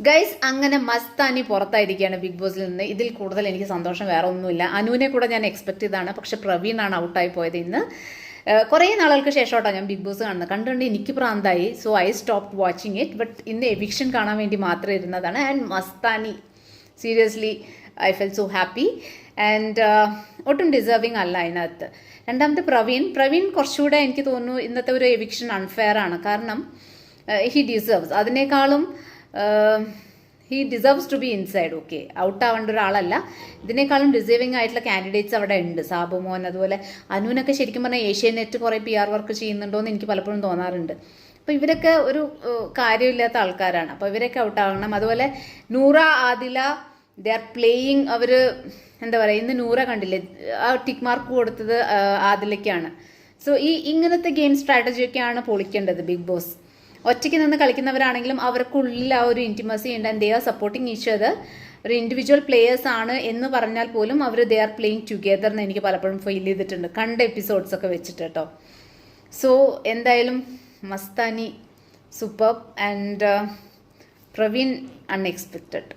Guys, അങ്ങനെ Mastani പുറത്തായിരിക്കുകയാണ് big ബോസിൽ നിന്ന്. ഇതിൽ കൂടുതൽ എനിക്ക് സന്തോഷം വേറെ ഒന്നുമില്ല. അനുവിനെ കൂടെ ഞാൻ എക്സ്പെക്ട് ചെയ്താണ്, പക്ഷെ പ്രവീണാണ് ഔട്ടായി പോയത് ഇന്ന്. കുറേ നാളുകൾക്ക് ശേഷമായിട്ടാണ് ഞാൻ ബിഗ് ബോസ് കാണുന്നത്. കണ്ടുകൊണ്ട് എനിക്ക് പ്രാന്തായി. So I stop watching it. But ഇന്ന് എവിക്ഷൻ കാണാൻ വേണ്ടി മാത്രം ഇരുന്നതാണ്. And Mastani seriously I fell so happy. And ഒട്ടും ഡിസേർവിങ് അല്ല അതിനകത്ത്. രണ്ടാമത്തെ പ്രവീൺ കുറച്ചുകൂടെ എനിക്ക് തോന്നുന്നു ഇന്നത്തെ ഒരു എവിക്ഷൻ അൺഫെയർ ആണ്. കാരണം ഹി ഡിസേർവ്സ് അതിനേക്കാളും he deserves to be inside. Okay, out ആവേണ്ട ഒരാളല്ല. ഇതിനേക്കാളും ഡിസേർവിംഗ് ആയിട്ടുള്ള കാൻഡിഡേറ്റ്സ് അവിടെ ഉണ്ട്. സാബുമോൻ, അതുപോലെ അനുവിനൊക്കെ ശരിക്കും പറഞ്ഞാൽ ഏഷ്യാനെറ്റ് കുറേ PR വർക്ക് ചെയ്യുന്നുണ്ടോ എന്ന് എനിക്ക് പലപ്പോഴും തോന്നാറുണ്ട്. അപ്പോൾ ഇവരൊക്കെ ഒരു കാര്യമില്ലാത്ത ആൾക്കാരാണ്. അപ്പോൾ ഇവരൊക്കെ ഔട്ട് ആവണം. അതുപോലെ Noora, Adhila, they are playing. അവർ എന്താ പറയുക, ഇന്ന് നൂറ കണ്ടില്ലേ, ആ ടിക്ക് മാർക്ക് കൊടുത്തത് ആദിലയ്ക്കാണ്. സോ ഇങ്ങനത്തെ ഗെയിം സ്ട്രാറ്റജിയൊക്കെയാണ് പൊളിക്കേണ്ടത് ബിഗ് ബോസ്. ഒറ്റയ്ക്ക് നിന്ന് കളിക്കുന്നവരാണെങ്കിലും അവർക്കുള്ളിൽ ആ ഒരു ഇൻറ്റിമസി ഉണ്ട്. And they are supporting each other. ഒരു ഇൻഡിവിജ്വൽ പ്ലേയേഴ്സ് ആണ് എന്ന് പറഞ്ഞാൽ പോലും അവർ ദേ ആർ പ്ലേയിങ് ടുഗെദർ എന്ന് എനിക്ക് പലപ്പോഴും ഫീൽ ചെയ്തിട്ടുണ്ട്, കണ്ട എപ്പിസോഡ്സ് ഒക്കെ വെച്ചിട്ട് കേട്ടോ. സോ എന്തായാലും Mastani super and Praveen unexpected.